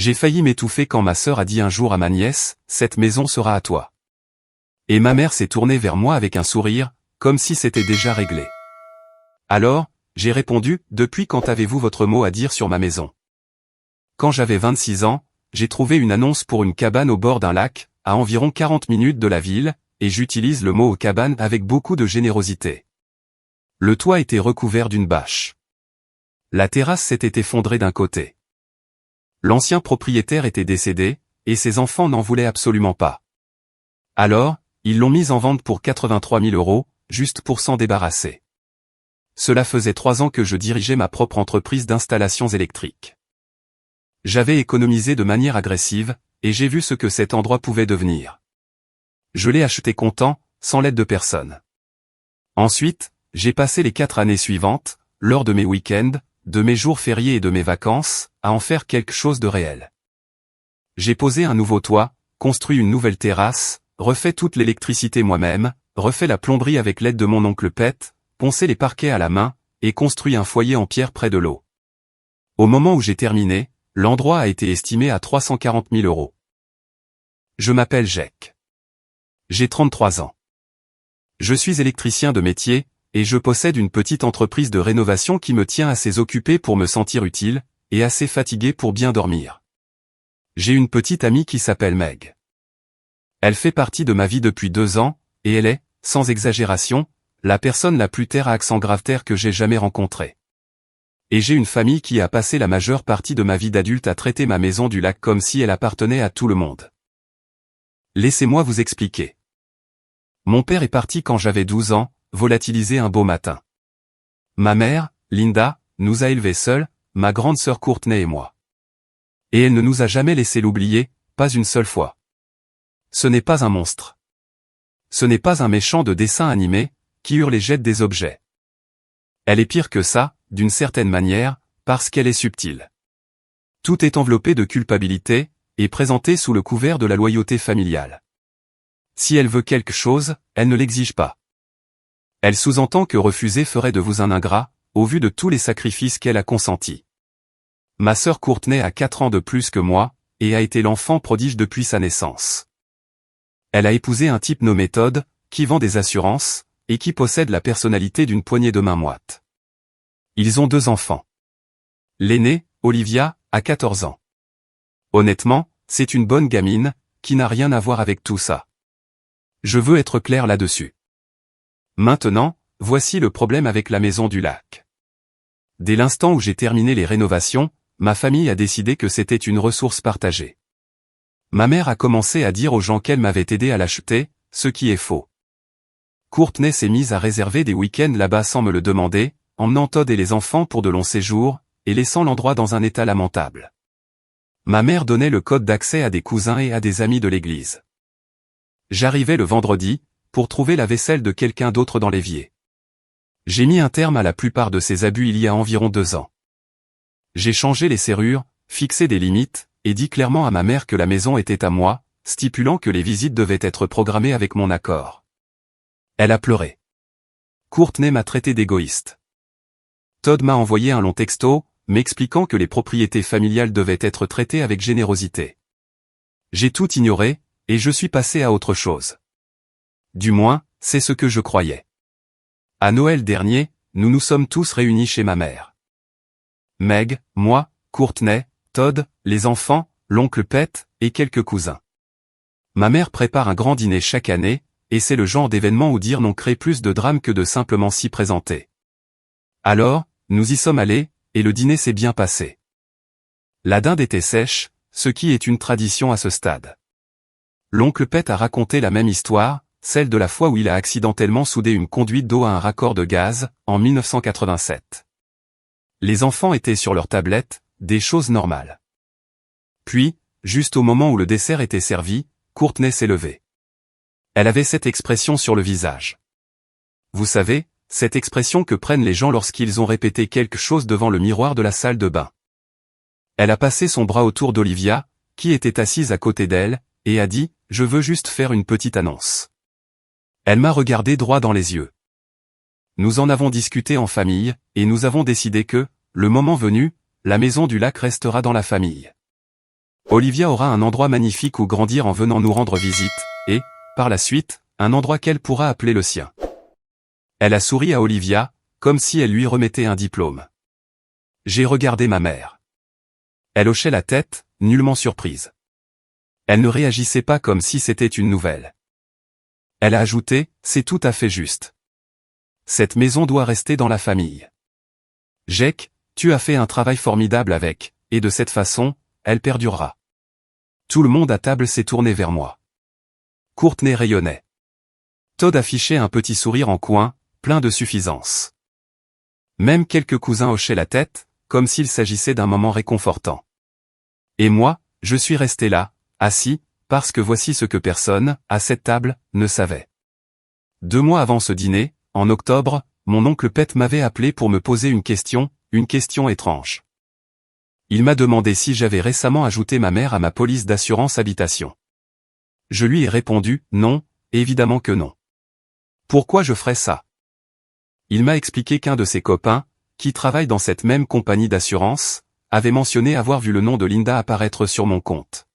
J'ai failli m'étouffer quand ma sœur a dit un jour à ma nièce, « Cette maison sera à toi. » Et ma mère s'est tournée vers moi avec un sourire, comme si c'était déjà réglé. Alors, j'ai répondu, « Depuis quand avez-vous votre mot à dire sur ma maison ?» Quand j'avais 26 ans, j'ai trouvé une annonce pour une cabane au bord d'un lac, à environ 40 minutes de la ville, et j'utilise le mot cabane avec beaucoup de générosité. Le toit était recouvert d'une bâche. La terrasse s'était effondrée d'un côté. L'ancien propriétaire était décédé, et ses enfants n'en voulaient absolument pas. Alors, ils l'ont mise en vente pour 83 000 €, juste pour s'en débarrasser. Cela faisait 3 ans que je dirigeais ma propre entreprise d'installations électriques. J'avais économisé de manière agressive, et j'ai vu ce que cet endroit pouvait devenir. Je l'ai acheté content, sans l'aide de personne. Ensuite, j'ai passé les 4 années suivantes, lors de mes week-ends, de mes jours fériés et de mes vacances, à en faire quelque chose de réel. J'ai posé un nouveau toit, construit une nouvelle terrasse, refait toute l'électricité moi-même, refait la plomberie avec l'aide de mon oncle Pet, poncé les parquets à la main, et construit un foyer en pierre près de l'eau. Au moment où j'ai terminé, l'endroit a été estimé à 340 000 €. Je m'appelle Jack. J'ai 33 ans. Je suis électricien de métier, et je possède une petite entreprise de rénovation qui me tient assez occupé pour me sentir utile, et assez fatigué pour bien dormir. J'ai une petite amie qui s'appelle Meg. Elle fait partie de ma vie depuis 2 ans, et elle est, sans exagération, la personne la plus terre à accent grave terre que j'ai jamais rencontrée. Et j'ai une famille qui a passé la majeure partie de ma vie d'adulte à traiter ma maison du lac comme si elle appartenait à tout le monde. Laissez-moi vous expliquer. Mon père est parti quand j'avais 12 ans, volatilisé un beau matin. Ma mère, Linda, nous a élevés seuls, ma grande sœur Courtney et moi. Et elle ne nous a jamais laissé l'oublier, pas une seule fois. Ce n'est pas un monstre. Ce n'est pas un méchant de dessin animé, qui hurle et jette des objets. Elle est pire que ça, d'une certaine manière, parce qu'elle est subtile. Tout est enveloppé de culpabilité, et présenté sous le couvert de la loyauté familiale. Si elle veut quelque chose, elle ne l'exige pas. Elle sous-entend que refuser ferait de vous un ingrat, au vu de tous les sacrifices qu'elle a consentis. Ma sœur Courtney a 4 ans de plus que moi, et a été l'enfant prodige depuis sa naissance. Elle a épousé un type nommé Todd, qui vend des assurances, et qui possède la personnalité d'une poignée de main moite. Ils ont 2 enfants. L'aînée, Olivia, a 14 ans. Honnêtement, c'est une bonne gamine, qui n'a rien à voir avec tout ça. Je veux être clair là-dessus. Maintenant, voici le problème avec la maison du lac. Dès l'instant où j'ai terminé les rénovations, ma famille a décidé que c'était une ressource partagée. Ma mère a commencé à dire aux gens qu'elle m'avait aidé à l'acheter, ce qui est faux. Courtney s'est mise à réserver des week-ends là-bas sans me le demander, emmenant Todd et les enfants pour de longs séjours, et laissant l'endroit dans un état lamentable. Ma mère donnait le code d'accès à des cousins et à des amis de l'église. J'arrivais le vendredi, pour trouver la vaisselle de quelqu'un d'autre dans l'évier. J'ai mis un terme à la plupart de ces abus il y a environ 2 ans. J'ai changé les serrures, fixé des limites, et dit clairement à ma mère que la maison était à moi, stipulant que les visites devaient être programmées avec mon accord. Elle a pleuré. Courtney m'a traité d'égoïste. Todd m'a envoyé un long texto, m'expliquant que les propriétés familiales devaient être traitées avec générosité. J'ai tout ignoré, et je suis passé à autre chose. Du moins, c'est ce que je croyais. À Noël dernier, nous nous sommes tous réunis chez ma mère. Meg, moi, Courtney, Todd, les enfants, l'oncle Pet, et quelques cousins. Ma mère prépare un grand dîner chaque année, et c'est le genre d'événement où dire non crée plus de drame que de simplement s'y présenter. Alors, nous y sommes allés, et le dîner s'est bien passé. La dinde était sèche, ce qui est une tradition à ce stade. L'oncle Pet a raconté la même histoire, celle de la fois où il a accidentellement soudé une conduite d'eau à un raccord de gaz, en 1987. Les enfants étaient sur leur tablette, des choses normales. Puis, juste au moment où le dessert était servi, Courtney s'est levée. Elle avait cette expression sur le visage. Vous savez, cette expression que prennent les gens lorsqu'ils ont répété quelque chose devant le miroir de la salle de bain. Elle a passé son bras autour d'Olivia, qui était assise à côté d'elle, et a dit, « Je veux juste faire une petite annonce. » Elle m'a regardé droit dans les yeux. Nous en avons discuté en famille, et nous avons décidé que, le moment venu, la maison du lac restera dans la famille. Olivia aura un endroit magnifique où grandir en venant nous rendre visite, et, par la suite, un endroit qu'elle pourra appeler le sien. Elle a souri à Olivia, comme si elle lui remettait un diplôme. J'ai regardé ma mère. Elle hochait la tête, nullement surprise. Elle ne réagissait pas comme si c'était une nouvelle. Elle a ajouté, c'est tout à fait juste. Cette maison doit rester dans la famille. Jake, tu as fait un travail formidable avec, et de cette façon, elle perdurera. Tout le monde à table s'est tourné vers moi. Courtney rayonnait. Todd affichait un petit sourire en coin, plein de suffisance. Même quelques cousins hochaient la tête, comme s'il s'agissait d'un moment réconfortant. Et moi, je suis resté là, assis, parce que voici ce que personne, à cette table, ne savait. 2 mois avant ce dîner, en octobre, mon oncle Pete m'avait appelé pour me poser une question étrange. Il m'a demandé si j'avais récemment ajouté ma mère à ma police d'assurance habitation. Je lui ai répondu, non, évidemment que non. Pourquoi je ferais ça? Il m'a expliqué qu'un de ses copains, qui travaille dans cette même compagnie d'assurance, avait mentionné avoir vu le nom de Linda apparaître sur mon compte.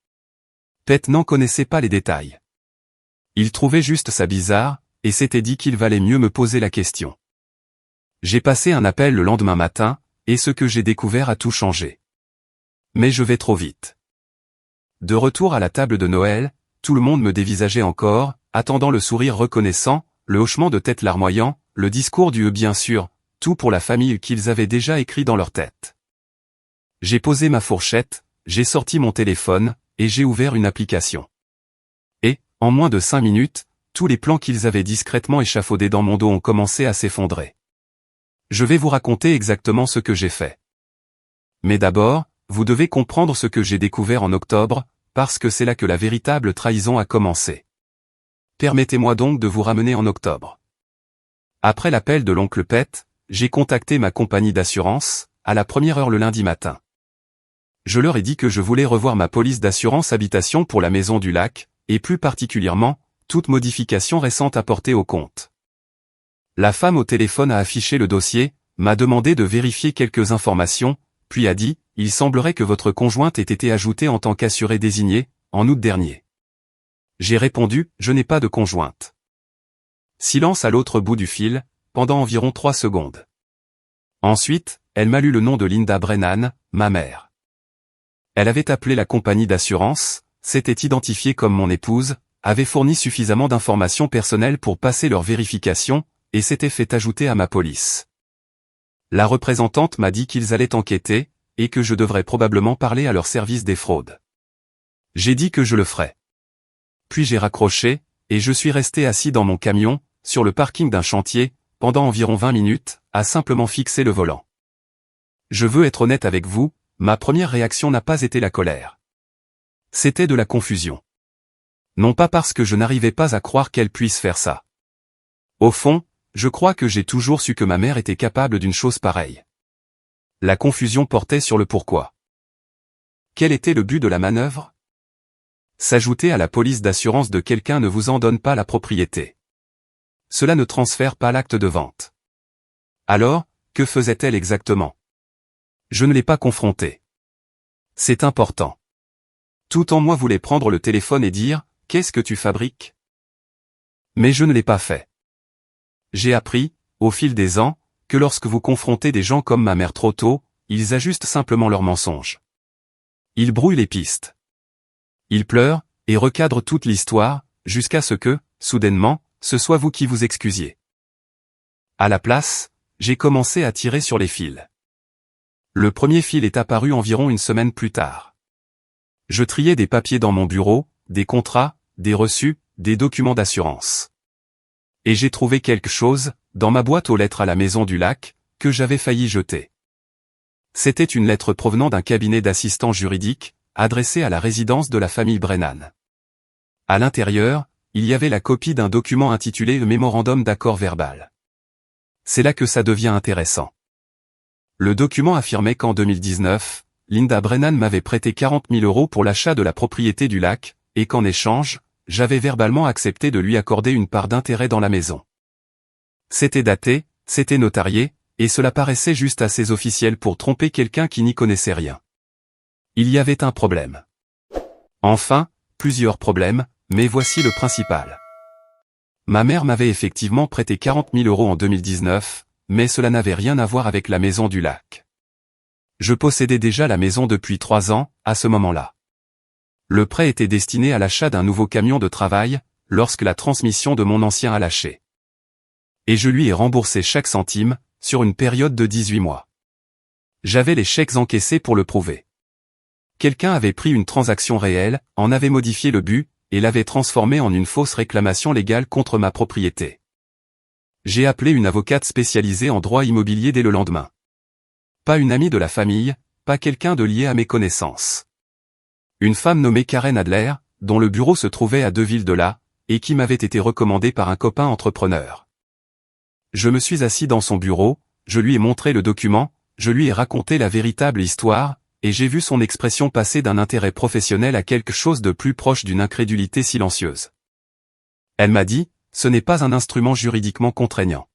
Pete n'en connaissait pas les détails. Il trouvait juste ça bizarre, et s'était dit qu'il valait mieux me poser la question. J'ai passé un appel le lendemain matin, et ce que j'ai découvert a tout changé. Mais je vais trop vite. De retour à la table de Noël, tout le monde me dévisageait encore, attendant le sourire reconnaissant, le hochement de tête larmoyant, le discours du bien sûr, tout pour la famille qu'ils avaient déjà écrit dans leur tête. J'ai posé ma fourchette, j'ai sorti mon téléphone, et j'ai ouvert une application. Et, en moins de 5 minutes, tous les plans qu'ils avaient discrètement échafaudés dans mon dos ont commencé à s'effondrer. Je vais vous raconter exactement ce que j'ai fait. Mais d'abord, vous devez comprendre ce que j'ai découvert en octobre, parce que c'est là que la véritable trahison a commencé. Permettez-moi donc de vous ramener en octobre. Après l'appel de l'oncle Pete, j'ai contacté ma compagnie d'assurance, à la première heure le lundi matin. Je leur ai dit que je voulais revoir ma police d'assurance habitation pour la maison du lac, et plus particulièrement, toute modification récente apportée au compte. La femme au téléphone a affiché le dossier, m'a demandé de vérifier quelques informations, puis a dit, il semblerait que votre conjointe ait été ajoutée en tant qu'assurée désignée, en août dernier. J'ai répondu, je n'ai pas de conjointe. Silence à l'autre bout du fil, pendant environ 3 secondes. Ensuite, elle m'a lu le nom de Linda Brennan, ma mère. Elle avait appelé la compagnie d'assurance, s'était identifiée comme mon épouse, avait fourni suffisamment d'informations personnelles pour passer leur vérification, et s'était fait ajouter à ma police. La représentante m'a dit qu'ils allaient enquêter, et que je devrais probablement parler à leur service des fraudes. J'ai dit que je le ferais. Puis j'ai raccroché, et je suis resté assis dans mon camion, sur le parking d'un chantier, pendant environ 20 minutes, à simplement fixer le volant. Je veux être honnête avec vous, ma première réaction n'a pas été la colère. C'était de la confusion. Non pas parce que je n'arrivais pas à croire qu'elle puisse faire ça. Au fond, je crois que j'ai toujours su que ma mère était capable d'une chose pareille. La confusion portait sur le pourquoi. Quel était le but de la manœuvre? S'ajouter à la police d'assurance de quelqu'un ne vous en donne pas la propriété. Cela ne transfère pas l'acte de vente. Alors, que faisait-elle exactement? Je ne l'ai pas confrontée. C'est important. Tout en moi voulait prendre le téléphone et dire, qu'est-ce que tu fabriques? Mais je ne l'ai pas fait. J'ai appris, au fil des ans, que lorsque vous confrontez des gens comme ma mère trop tôt, ils ajustent simplement leurs mensonges. Ils brouillent les pistes. Ils pleurent, et recadrent toute l'histoire, jusqu'à ce que, soudainement, ce soit vous qui vous excusiez. À la place, j'ai commencé à tirer sur les fils. Le premier fil est apparu environ une semaine plus tard. Je triais des papiers dans mon bureau, des contrats, des reçus, des documents d'assurance. Et j'ai trouvé quelque chose, dans ma boîte aux lettres à la maison du lac, que j'avais failli jeter. C'était une lettre provenant d'un cabinet d'assistants juridiques, adressée à la résidence de la famille Brennan. À l'intérieur, il y avait la copie d'un document intitulé le Mémorandum d'accord verbal. C'est là que ça devient intéressant. Le document affirmait qu'en 2019, Linda Brennan m'avait prêté 40 000 € pour l'achat de la propriété du lac, et qu'en échange, j'avais verbalement accepté de lui accorder une part d'intérêt dans la maison. C'était daté, c'était notarié, et cela paraissait juste assez officiel pour tromper quelqu'un qui n'y connaissait rien. Il y avait un problème. Enfin, plusieurs problèmes, mais voici le principal. Ma mère m'avait effectivement prêté 40 000 € en 2019, mais cela n'avait rien à voir avec la maison du lac. Je possédais déjà la maison depuis 3 ans, à ce moment-là. Le prêt était destiné à l'achat d'un nouveau camion de travail, lorsque la transmission de mon ancien a lâché. Et je lui ai remboursé chaque centime, sur une période de 18 mois. J'avais les chèques encaissés pour le prouver. Quelqu'un avait pris une transaction réelle, en avait modifié le but, et l'avait transformé en une fausse réclamation légale contre ma propriété. J'ai appelé une avocate spécialisée en droit immobilier dès le lendemain. Pas une amie de la famille, pas quelqu'un de lié à mes connaissances. Une femme nommée Karen Adler, dont le bureau se trouvait à 2 villes de là, et qui m'avait été recommandée par un copain entrepreneur. Je me suis assis dans son bureau, je lui ai montré le document, je lui ai raconté la véritable histoire, et j'ai vu son expression passer d'un intérêt professionnel à quelque chose de plus proche d'une incrédulité silencieuse. Elle m'a dit, ce n'est pas un instrument juridiquement contraignant.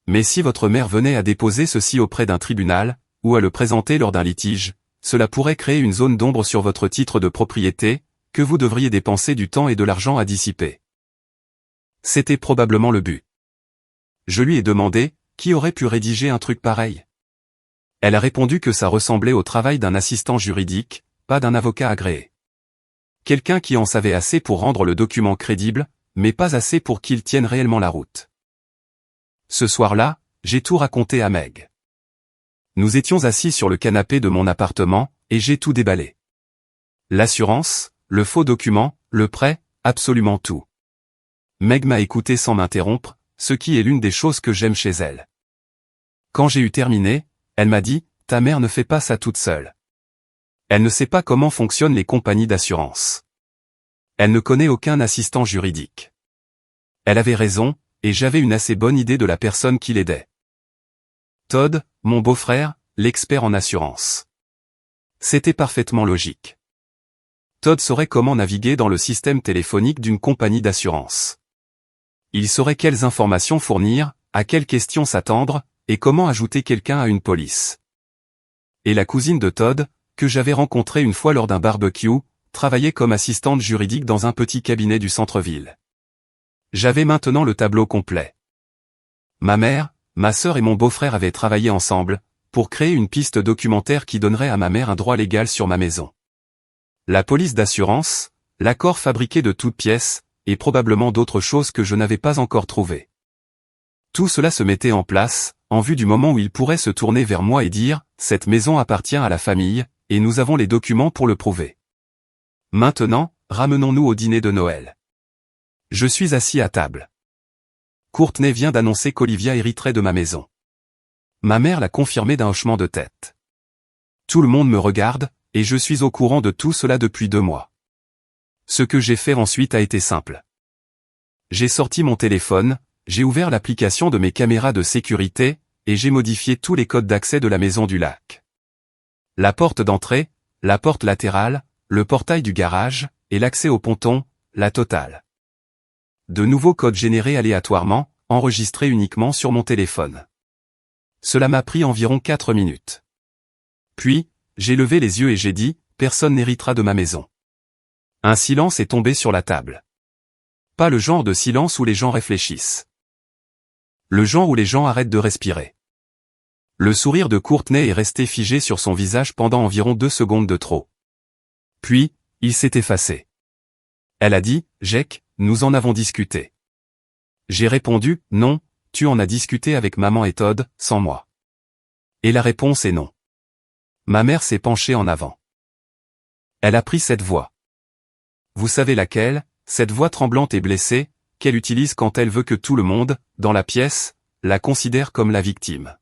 Mais si votre mère venait à déposer ceci auprès d'un tribunal, ou à le présenter lors d'un litige, cela pourrait créer une zone d'ombre sur votre titre de propriété, que vous devriez dépenser du temps et de l'argent à dissiper. C'était probablement le but. Je lui ai demandé, qui aurait pu rédiger un truc pareil? Elle a répondu que ça ressemblait au travail d'un assistant juridique, pas d'un avocat agréé. Quelqu'un qui en savait assez pour rendre le document crédible, mais pas assez pour qu'il tienne réellement la route. Ce soir-là, j'ai tout raconté à Meg. Nous étions assis sur le canapé de mon appartement, et j'ai tout déballé. L'assurance, le faux document, le prêt, absolument tout. Meg m'a écouté sans m'interrompre, ce qui est l'une des choses que j'aime chez elle. Quand j'ai eu terminé, elle m'a dit, ta mère ne fait pas ça toute seule. Elle ne sait pas comment fonctionnent les compagnies d'assurance. Elle ne connaît aucun assistant juridique. Elle avait raison, et j'avais une assez bonne idée de la personne qui l'aidait. Todd, mon beau-frère, l'expert en assurance. C'était parfaitement logique. Todd saurait comment naviguer dans le système téléphonique d'une compagnie d'assurance. Il saurait quelles informations fournir, à quelles questions s'attendre, et comment ajouter quelqu'un à une police. Et la cousine de Todd, que j'avais rencontrée une fois lors d'un barbecue, travaillait comme assistante juridique dans un petit cabinet du centre-ville. J'avais maintenant le tableau complet. Ma mère, ma sœur et mon beau-frère avaient travaillé ensemble, pour créer une piste documentaire qui donnerait à ma mère un droit légal sur ma maison. La police d'assurance, l'accord fabriqué de toutes pièces, et probablement d'autres choses que je n'avais pas encore trouvées. Tout cela se mettait en place, en vue du moment où il pourrait se tourner vers moi et dire, cette maison appartient à la famille, et nous avons les documents pour le prouver. Maintenant, ramenons-nous au dîner de Noël. Je suis assis à table. Courtney vient d'annoncer qu'Olivia hériterait de ma maison. Ma mère l'a confirmé d'un hochement de tête. Tout le monde me regarde, et je suis au courant de tout cela depuis 2 mois. Ce que j'ai fait ensuite a été simple. J'ai sorti mon téléphone, j'ai ouvert l'application de mes caméras de sécurité, et j'ai modifié tous les codes d'accès de la maison du lac. La porte d'entrée, la porte latérale, le portail du garage, et l'accès au ponton, la totale. De nouveaux codes générés aléatoirement, enregistrés uniquement sur mon téléphone. Cela m'a pris environ 4 minutes. Puis, j'ai levé les yeux et j'ai dit, personne n'héritera de ma maison. Un silence est tombé sur la table. Pas le genre de silence où les gens réfléchissent. Le genre où les gens arrêtent de respirer. Le sourire de Courtney est resté figé sur son visage pendant environ 2 secondes de trop. Puis, il s'est effacé. Elle a dit, Jake, nous en avons discuté. J'ai répondu, non, tu en as discuté avec maman et Todd, sans moi. Et la réponse est non. Ma mère s'est penchée en avant. Elle a pris cette voix. Vous savez laquelle, cette voix tremblante et blessée, qu'elle utilise quand elle veut que tout le monde, dans la pièce, la considère comme la victime.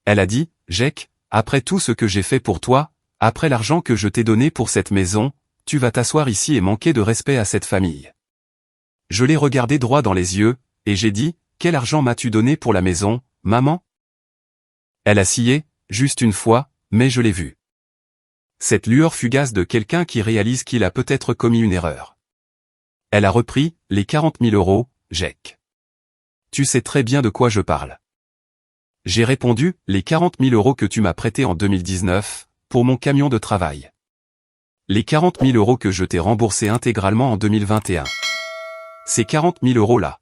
Elle a dit, Jake, après tout ce que j'ai fait pour toi, après l'argent que je t'ai donné pour cette maison, tu vas t'asseoir ici et manquer de respect à cette famille. Je l'ai regardé droit dans les yeux, et j'ai dit, quel argent m'as-tu donné pour la maison, maman? Elle a scié, juste une fois, mais je l'ai vue. Cette lueur fugace de quelqu'un qui réalise qu'il a peut-être commis une erreur. Elle a repris, les 40 000 €, Jake. Tu sais très bien de quoi je parle. J'ai répondu, les 40 000 € que tu m'as prêtés en 2019, pour mon camion de travail. Les 40 000 € que je t'ai remboursés intégralement en 2021. Ces 40 000 € là.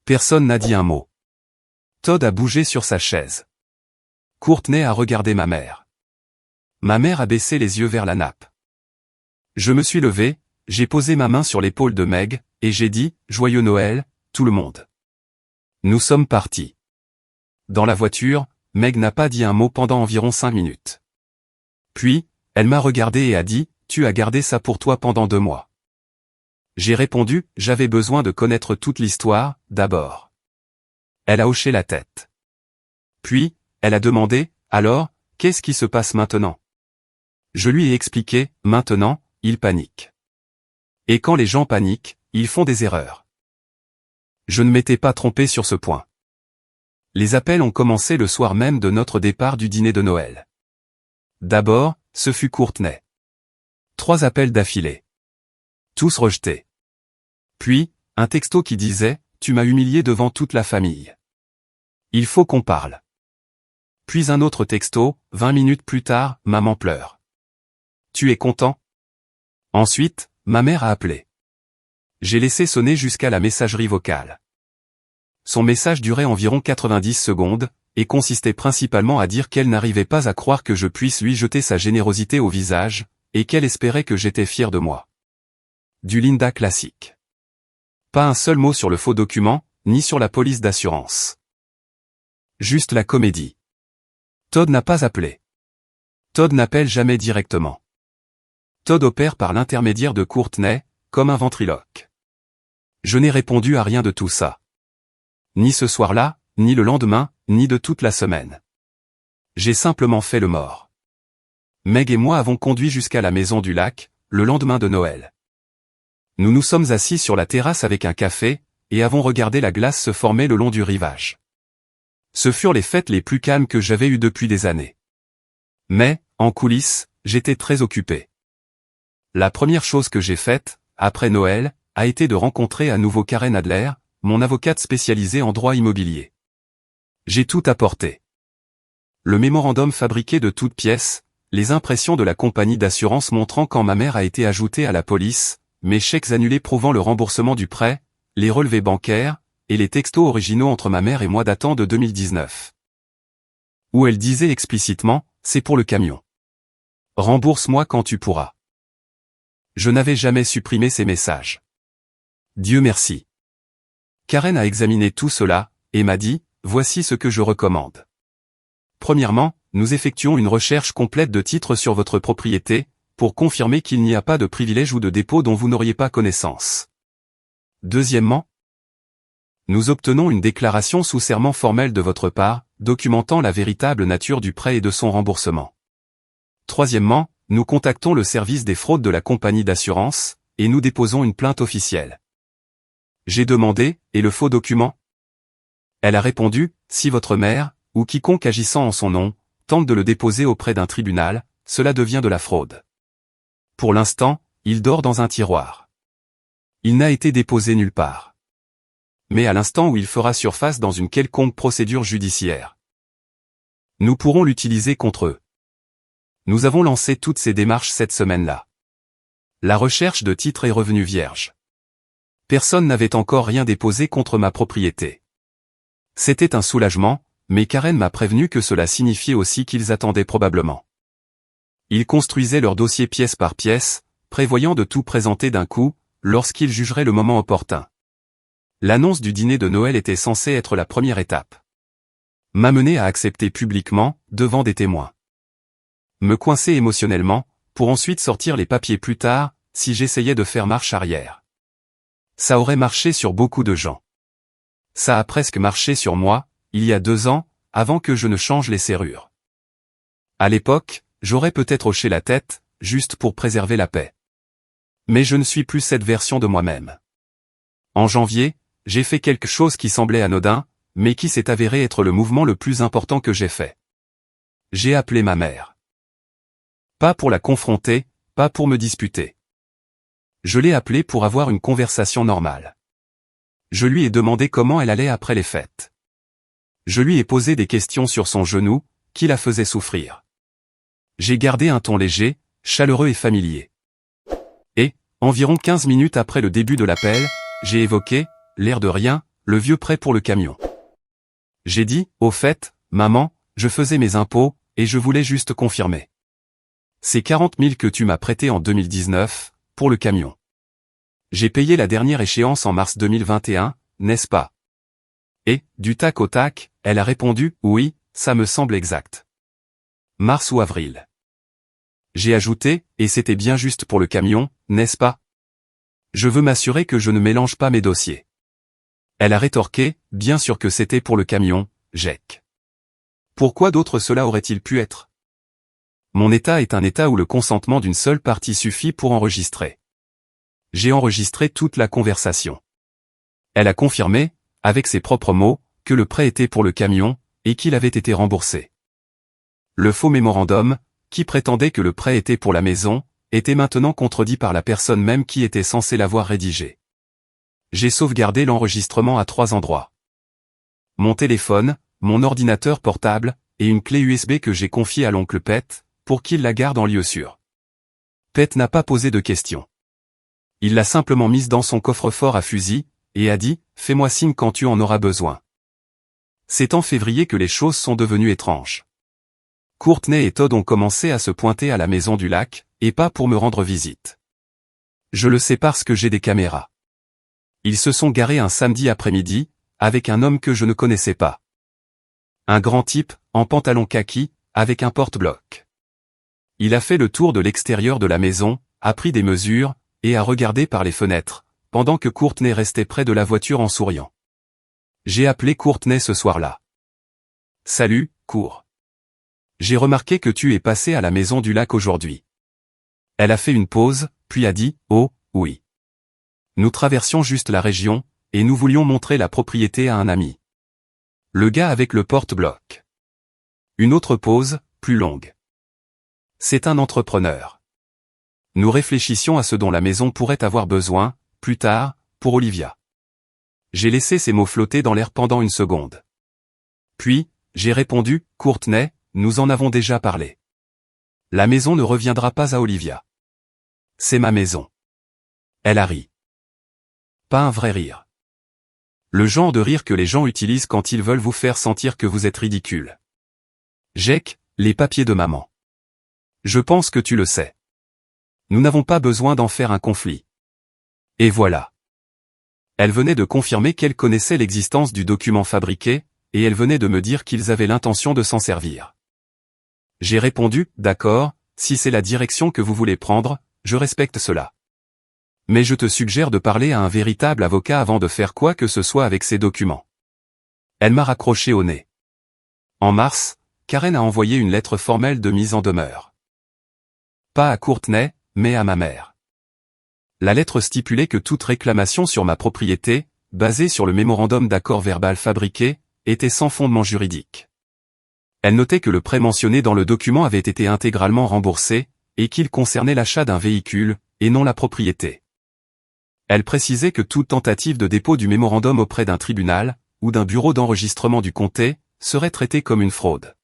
Personne n'a dit un mot. Todd a bougé sur sa chaise. Courtney a regardé ma mère. Ma mère a baissé les yeux vers la nappe. Je me suis levé, j'ai posé ma main sur l'épaule de Meg, et j'ai dit, Joyeux Noël, tout le monde. Nous sommes partis. Dans la voiture, Meg n'a pas dit un mot pendant environ 5 minutes. Puis, elle m'a regardé et a dit, Tu as gardé ça pour toi pendant 2 mois. J'ai répondu, j'avais besoin de connaître toute l'histoire, d'abord. Elle a hoché la tête. Puis, elle a demandé, alors, qu'est-ce qui se passe maintenant? Je lui ai expliqué, maintenant, il panique. Et quand les gens paniquent, ils font des erreurs. Je ne m'étais pas trompé sur ce point. Les appels ont commencé le soir même de notre départ du dîner de Noël. D'abord, ce fut Courtney. 3 appels d'affilée. Tous rejetés. Puis, un texto qui disait, Tu m'as humilié devant toute la famille. Il faut qu'on parle. Puis un autre texto, 20 minutes plus tard, Maman pleure. Tu es content? Ensuite, ma mère a appelé. J'ai laissé sonner jusqu'à la messagerie vocale. Son message durait environ 90 secondes, et consistait principalement à dire qu'elle n'arrivait pas à croire que je puisse lui jeter sa générosité au visage, et qu'elle espérait que j'étais fier de moi. Du Linda classique. Pas un seul mot sur le faux document, ni sur la police d'assurance. Juste la comédie. Todd n'a pas appelé. Todd n'appelle jamais directement. Todd opère par l'intermédiaire de Courtney, comme un ventriloque. Je n'ai répondu à rien de tout ça. Ni ce soir-là, ni le lendemain, ni de toute la semaine. J'ai simplement fait le mort. Meg et moi avons conduit jusqu'à la maison du lac, le lendemain de Noël. Nous nous sommes assis sur la terrasse avec un café, et avons regardé la glace se former le long du rivage. Ce furent les fêtes les plus calmes que j'avais eues depuis des années. Mais, en coulisses, j'étais très occupé. La première chose que j'ai faite, après Noël, a été de rencontrer à nouveau Karen Adler, mon avocate spécialisée en droit immobilier. J'ai tout apporté. Le mémorandum fabriqué de toutes pièces, les impressions de la compagnie d'assurance montrant quand ma mère a été ajoutée à la police, mes chèques annulés prouvant le remboursement du prêt, les relevés bancaires, et les textos originaux entre ma mère et moi datant de 2019. Où elle disait explicitement, c'est pour le camion. Rembourse-moi quand tu pourras. Je n'avais jamais supprimé ces messages. Dieu merci. Karen a examiné tout cela, et m'a dit, voici ce que je recommande. Premièrement, nous effectuons une recherche complète de titres sur votre propriété, pour confirmer qu'il n'y a pas de privilège ou de dépôt dont vous n'auriez pas connaissance. Deuxièmement, nous obtenons une déclaration sous serment formelle de votre part, documentant la véritable nature du prêt et de son remboursement. Troisièmement, nous contactons le service des fraudes de la compagnie d'assurance, et nous déposons une plainte officielle. J'ai demandé, et le faux document? Elle a répondu, si votre mère, ou quiconque agissant en son nom, tente de le déposer auprès d'un tribunal, cela devient de la fraude. Pour l'instant, il dort dans un tiroir. Il n'a été déposé nulle part. Mais à l'instant où il fera surface dans une quelconque procédure judiciaire, nous pourrons l'utiliser contre eux. Nous avons lancé toutes ces démarches cette semaine-là. La recherche de titres est revenue vierge. Personne n'avait encore rien déposé contre ma propriété. C'était un soulagement, mais Karen m'a prévenu que cela signifiait aussi qu'ils attendaient probablement. Ils construisaient leur dossier pièce par pièce, prévoyant de tout présenter d'un coup, lorsqu'ils jugeraient le moment opportun. L'annonce du dîner de Noël était censée être la première étape. M'amener à accepter publiquement, devant des témoins. Me coincer émotionnellement, pour ensuite sortir les papiers plus tard, si j'essayais de faire marche arrière. Ça aurait marché sur beaucoup de gens. Ça a presque marché sur moi, il y a 2 ans, avant que je ne change les serrures. À l'époque, j'aurais peut-être hoché la tête, juste pour préserver la paix. Mais je ne suis plus cette version de moi-même. En janvier, j'ai fait quelque chose qui semblait anodin, mais qui s'est avéré être le mouvement le plus important que j'ai fait. J'ai appelé ma mère. Pas pour la confronter, pas pour me disputer. Je l'ai appelée pour avoir une conversation normale. Je lui ai demandé comment elle allait après les fêtes. Je lui ai posé des questions sur son genou, qui la faisait souffrir. J'ai gardé un ton léger, chaleureux et familier. Environ 15 minutes après le début de l'appel, j'ai évoqué, l'air de rien, le vieux prêt pour le camion. J'ai dit, au fait, maman, je faisais mes impôts, et je voulais juste confirmer. C'est 40 000 que tu m'as prêté en 2019, pour le camion. J'ai payé la dernière échéance en mars 2021, n'est-ce pas? Et, du tac au tac, elle a répondu, oui, ça me semble exact. Mars ou avril. J'ai ajouté, et c'était bien juste pour le camion, n'est-ce pas? Je veux m'assurer que je ne mélange pas mes dossiers. Elle a rétorqué, bien sûr que c'était pour le camion, Jack. Pourquoi d'autre cela aurait-il pu être? Mon état est un état où le consentement d'une seule partie suffit pour enregistrer. J'ai enregistré toute la conversation. Elle a confirmé, avec ses propres mots, que le prêt était pour le camion, et qu'il avait été remboursé. Le faux mémorandum, qui prétendait que le prêt était pour la maison, était maintenant contredit par la personne même qui était censée l'avoir rédigé. J'ai sauvegardé l'enregistrement à 3 endroits. Mon téléphone, mon ordinateur portable, et une clé USB que j'ai confiée à l'oncle Pet, pour qu'il la garde en lieu sûr. Pet n'a pas posé de questions. Il l'a simplement mise dans son coffre-fort à fusil, et a dit, fais-moi signe quand tu en auras besoin. C'est en février que les choses sont devenues étranges. Courtney et Todd ont commencé à se pointer à la maison du lac, et pas pour me rendre visite. Je le sais parce que j'ai des caméras. Ils se sont garés un samedi après-midi, avec un homme que je ne connaissais pas. Un grand type, en pantalon kaki, avec un porte-bloc. Il a fait le tour de l'extérieur de la maison, a pris des mesures, et a regardé par les fenêtres, pendant que Courtney restait près de la voiture en souriant. J'ai appelé Courtney ce soir-là. Salut, Cour. J'ai remarqué que tu es passé à la maison du lac aujourd'hui. Elle a fait une pause, puis a dit, oh, oui. Nous traversions juste la région, et nous voulions montrer la propriété à un ami. Le gars avec le porte-bloc. Une autre pause, plus longue. C'est un entrepreneur. Nous réfléchissions à ce dont la maison pourrait avoir besoin, plus tard, pour Olivia. J'ai laissé ces mots flotter dans l'air pendant une seconde. Puis, j'ai répondu, Courtney, nous en avons déjà parlé. La maison ne reviendra pas à Olivia. C'est ma maison. Elle a ri. Pas un vrai rire. Le genre de rire que les gens utilisent quand ils veulent vous faire sentir que vous êtes ridicule. Jack, les papiers de maman. Je pense que tu le sais. Nous n'avons pas besoin d'en faire un conflit. Et voilà. Elle venait de confirmer qu'elle connaissait l'existence du document fabriqué, et elle venait de me dire qu'ils avaient l'intention de s'en servir. J'ai répondu, d'accord, si c'est la direction que vous voulez prendre, je respecte cela. Mais je te suggère de parler à un véritable avocat avant de faire quoi que ce soit avec ces documents. Elle m'a raccroché au nez. En mars, Karen a envoyé une lettre formelle de mise en demeure. Pas à Courtney, mais à ma mère. La lettre stipulait que toute réclamation sur ma propriété, basée sur le mémorandum d'accord verbal fabriqué, était sans fondement juridique. Elle notait que le prêt mentionné dans le document avait été intégralement remboursé, et qu'il concernait l'achat d'un véhicule, et non la propriété. Elle précisait que toute tentative de dépôt du mémorandum auprès d'un tribunal, ou d'un bureau d'enregistrement du comté, serait traitée comme une fraude.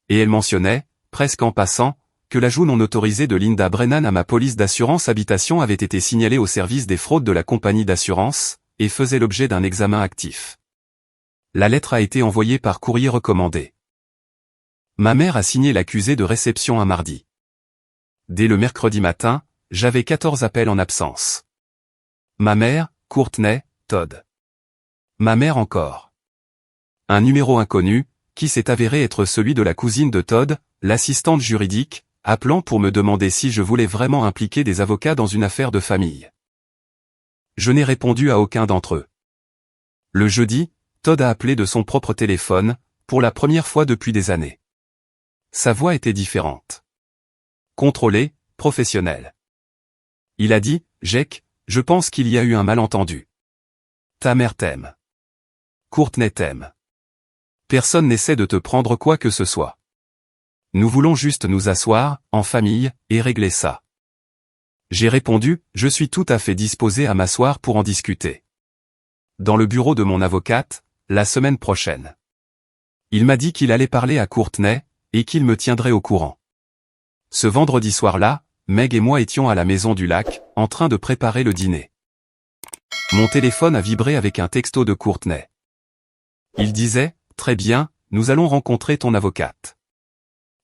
Et elle mentionnait, presque en passant, que l'ajout non autorisé de Linda Brennan à ma police d'assurance habitation avait été signalé au service des fraudes de la compagnie d'assurance, et faisait l'objet d'un examen actif. La lettre a été envoyée par courrier recommandé. Ma mère a signé l'accusé de réception un mardi. Dès le mercredi matin, j'avais 14 appels en absence. Ma mère, Courtney, Todd. Ma mère encore. Un numéro inconnu, qui s'est avéré être celui de la cousine de Todd, l'assistante juridique, appelant pour me demander si je voulais vraiment impliquer des avocats dans une affaire de famille. Je n'ai répondu à aucun d'entre eux. Le jeudi, Todd a appelé de son propre téléphone, pour la première fois depuis des années. Sa voix était différente. Contrôlée, professionnelle. Il a dit, Jack, je pense qu'il y a eu un malentendu. Ta mère t'aime. Courtney t'aime. Personne n'essaie de te prendre quoi que ce soit. Nous voulons juste nous asseoir, en famille, et régler ça. J'ai répondu, je suis tout à fait disposé à m'asseoir pour en discuter. Dans le bureau de mon avocate, la semaine prochaine. Il m'a dit qu'il allait parler à Courtney, et qu'il me tiendrait au courant. Ce vendredi soir-là, Meg et moi étions à la maison du lac, en train de préparer le dîner. Mon téléphone a vibré avec un texto de Courtney. Il disait, « Très bien, nous allons rencontrer ton avocate.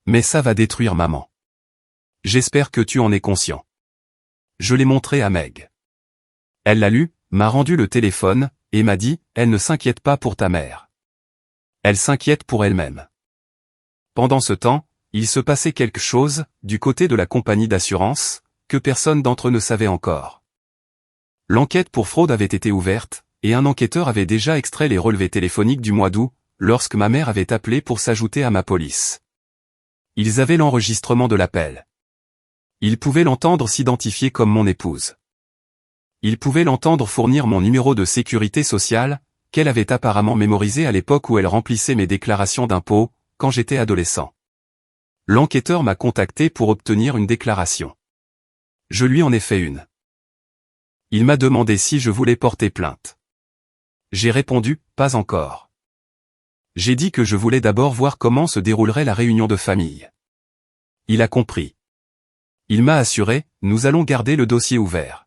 Mais ça va détruire maman. J'espère que tu en es conscient. » Je l'ai montré à Meg. Elle l'a lu, m'a rendu le téléphone, et m'a dit, « Elle ne s'inquiète pas pour ta mère. Elle s'inquiète pour elle-même. » Pendant ce temps, il se passait quelque chose, du côté de la compagnie d'assurance, que personne d'entre eux ne savait encore. L'enquête pour fraude avait été ouverte, et un enquêteur avait déjà extrait les relevés téléphoniques du mois d'août, lorsque ma mère avait appelé pour s'ajouter à ma police. Ils avaient l'enregistrement de l'appel. Ils pouvaient l'entendre s'identifier comme mon épouse. Ils pouvaient l'entendre fournir mon numéro de sécurité sociale, qu'elle avait apparemment mémorisé à l'époque où elle remplissait mes déclarations d'impôts, quand j'étais adolescent. L'enquêteur m'a contacté pour obtenir une déclaration. Je lui en ai fait une. Il m'a demandé si je voulais porter plainte. J'ai répondu, pas encore. J'ai dit que je voulais d'abord voir comment se déroulerait la réunion de famille. Il a compris. Il m'a assuré, nous allons garder le dossier ouvert.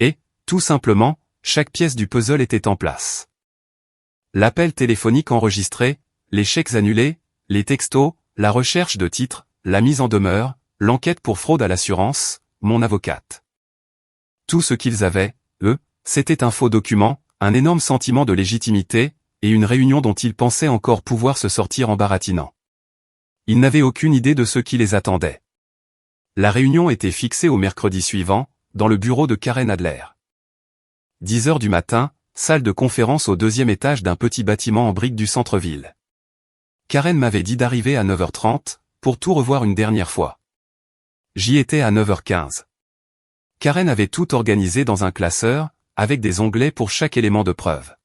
Et, tout simplement, chaque pièce du puzzle était en place. L'appel téléphonique enregistré, les chèques annulés, les textos, la recherche de titres, la mise en demeure, l'enquête pour fraude à l'assurance, mon avocate. Tout ce qu'ils avaient, eux, c'était un faux document, un énorme sentiment de légitimité, et une réunion dont ils pensaient encore pouvoir se sortir en baratinant. Ils n'avaient aucune idée de ce qui les attendait. La réunion était fixée au mercredi suivant, dans le bureau de Karen Adler. 10 heures du matin, salle de conférence au 2e étage d'un petit bâtiment en briques du centre-ville. Karen m'avait dit d'arriver à 9h30, pour tout revoir une dernière fois. J'y étais à 9h15. Karen avait tout organisé dans un classeur, avec des onglets pour chaque élément de preuve.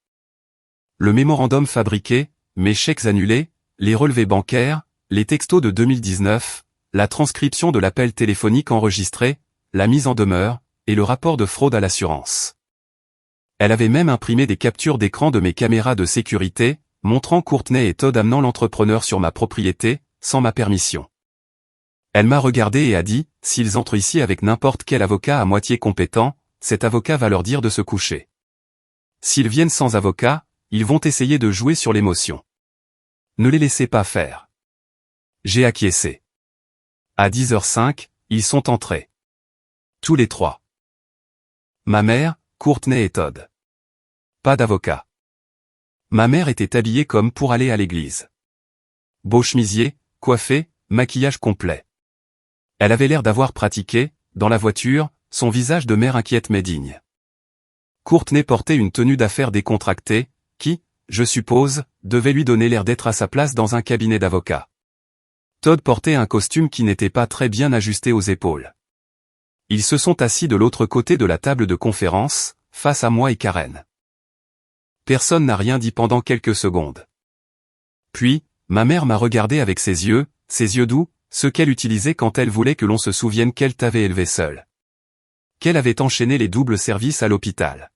Le mémorandum fabriqué, mes chèques annulés, les relevés bancaires, les textos de 2019, la transcription de l'appel téléphonique enregistré, la mise en demeure, et le rapport de fraude à l'assurance. Elle avait même imprimé des captures d'écran de mes caméras de sécurité, montrant Courtney et Todd amenant l'entrepreneur sur ma propriété, sans ma permission. Elle m'a regardé et a dit, s'ils entrent ici avec n'importe quel avocat à moitié compétent, cet avocat va leur dire de se coucher. S'ils viennent sans avocat, ils vont essayer de jouer sur l'émotion. Ne les laissez pas faire. J'ai acquiescé. À 10h05, ils sont entrés. Tous les trois. Ma mère, Courtney et Todd. Pas d'avocat. Ma mère était habillée comme pour aller à l'église. Beau chemisier, coiffé, maquillage complet. Elle avait l'air d'avoir pratiqué, dans la voiture, son visage de mère inquiète mais digne. Courtney portait une tenue d'affaires décontractée, qui, je suppose, devait lui donner l'air d'être à sa place dans un cabinet d'avocat. Todd portait un costume qui n'était pas très bien ajusté aux épaules. Ils se sont assis de l'autre côté de la table de conférence, face à moi et Karen. Personne n'a rien dit pendant quelques secondes. Puis, ma mère m'a regardé avec ses yeux doux, ceux qu'elle utilisait quand elle voulait que l'on se souvienne qu'elle t'avait élevé seule. Qu'elle avait enchaîné les doubles services à l'hôpital.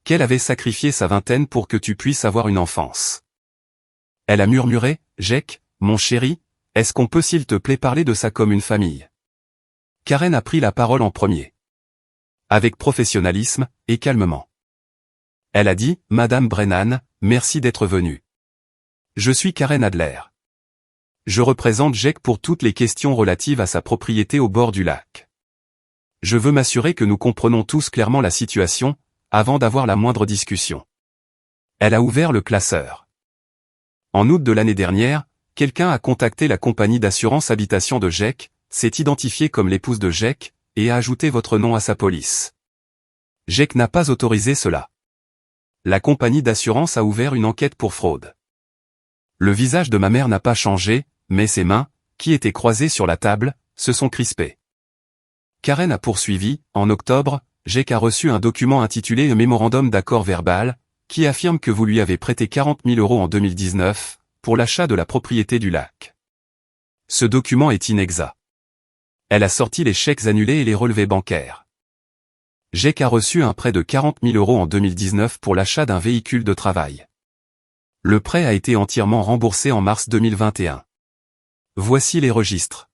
Qu'elle avait sacrifié sa vingtaine pour que tu puisses avoir une enfance. Elle a murmuré, « Jake, mon chéri, est-ce qu'on peut s'il te plaît parler de ça comme une famille ?» Karen a pris la parole en premier. Avec professionnalisme, et calmement. Elle a dit, « Madame Brennan, merci d'être venue. Je suis Karen Adler. Je représente Jake pour toutes les questions relatives à sa propriété au bord du lac. Je veux m'assurer que nous comprenons tous clairement la situation, avant d'avoir la moindre discussion. » Elle a ouvert le classeur. En août de l'année dernière, quelqu'un a contacté la compagnie d'assurance habitation de Jake, s'est identifié comme l'épouse de Jake, et a ajouté votre nom à sa police. Jake n'a pas autorisé cela. La compagnie d'assurance a ouvert une enquête pour fraude. Le visage de ma mère n'a pas changé, mais ses mains, qui étaient croisées sur la table, se sont crispées. Karen a poursuivi, en octobre, Jake a reçu un document intitulé « Un mémorandum d'accord verbal », qui affirme que vous lui avez prêté 40 000 € en 2019, pour l'achat de la propriété du lac. Ce document est inexact. Elle a sorti les chèques annulés et les relevés bancaires. Jake a reçu un prêt de 40 000 € en 2019 pour l'achat d'un véhicule de travail. Le prêt a été entièrement remboursé en mars 2021. Voici les registres.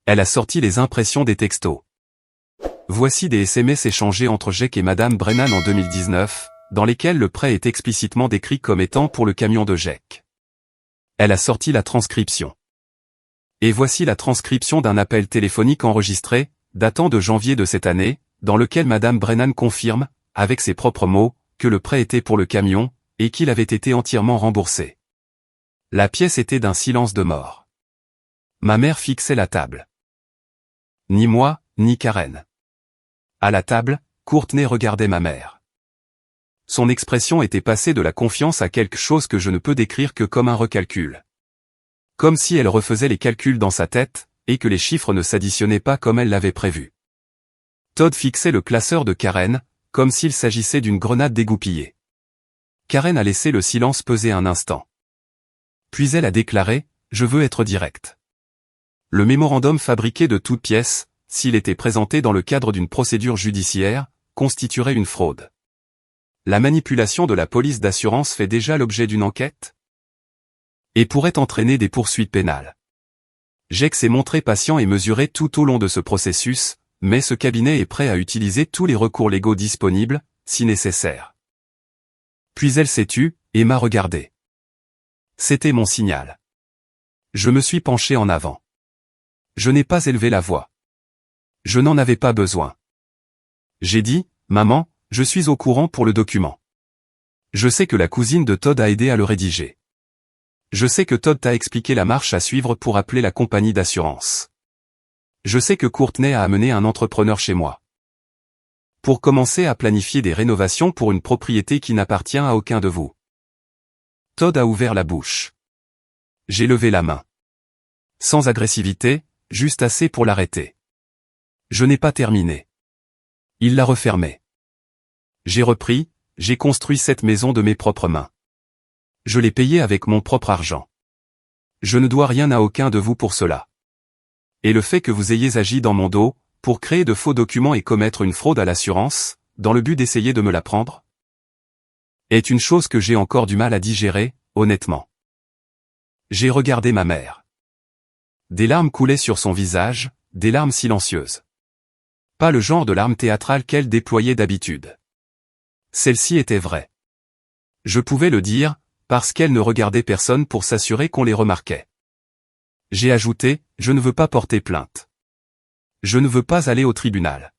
Elle a sorti les impressions des textos. Voici des SMS échangés entre Jake et Madame Brennan en 2019, dans lesquels le prêt est explicitement décrit comme étant pour le camion de Jake. Elle a sorti la transcription. Et voici la transcription d'un appel téléphonique enregistré, datant de janvier de cette année, dans lequel Madame Brennan confirme, avec ses propres mots, que le prêt était pour le camion, et qu'il avait été entièrement remboursé. La pièce était d'un silence de mort. Ma mère fixait la table. Ni moi, ni Karen. À la table, Courtney regardait ma mère. Son expression était passée de la confiance à quelque chose que je ne peux décrire que comme un recalcul. Comme si elle refaisait les calculs dans sa tête, et que les chiffres ne s'additionnaient pas comme elle l'avait prévu. Todd fixait le classeur de Karen, comme s'il s'agissait d'une grenade dégoupillée. Karen a laissé le silence peser un instant. Puis elle a déclaré, « Je veux être direct. » Le mémorandum fabriqué de toutes pièces, s'il était présenté dans le cadre d'une procédure judiciaire, constituerait une fraude. La manipulation de la police d'assurance fait déjà l'objet d'une enquête et pourrait entraîner des poursuites pénales. Jake s'est montré patient et mesuré tout au long de ce processus, mais ce cabinet est prêt à utiliser tous les recours légaux disponibles, si nécessaire. Puis elle s'est tue, et m'a regardé. C'était mon signal. Je me suis penché en avant. Je n'ai pas élevé la voix. Je n'en avais pas besoin. J'ai dit, « Maman, je suis au courant pour le document. Je sais que la cousine de Todd a aidé à le rédiger. Je sais que Todd t'a expliqué la marche à suivre pour appeler la compagnie d'assurance. Je sais que Courtney a amené un entrepreneur chez moi. Pour commencer à planifier des rénovations pour une propriété qui n'appartient à aucun de vous. » Todd a ouvert la bouche. J'ai levé la main. Sans agressivité, juste assez pour l'arrêter. Je n'ai pas terminé. Il l'a refermée. J'ai repris, j'ai construit cette maison de mes propres mains. Je l'ai payée avec mon propre argent. Je ne dois rien à aucun de vous pour cela. Et le fait que vous ayez agi dans mon dos, pour créer de faux documents et commettre une fraude à l'assurance, dans le but d'essayer de me la prendre, est une chose que j'ai encore du mal à digérer, honnêtement. J'ai regardé ma mère. Des larmes coulaient sur son visage, des larmes silencieuses. Pas le genre de larmes théâtrales qu'elle déployait d'habitude. Celle-ci était vraie. Je pouvais le dire, parce qu'elle ne regardait personne pour s'assurer qu'on les remarquait. J'ai ajouté, je ne veux pas porter plainte. Je ne veux pas aller au tribunal.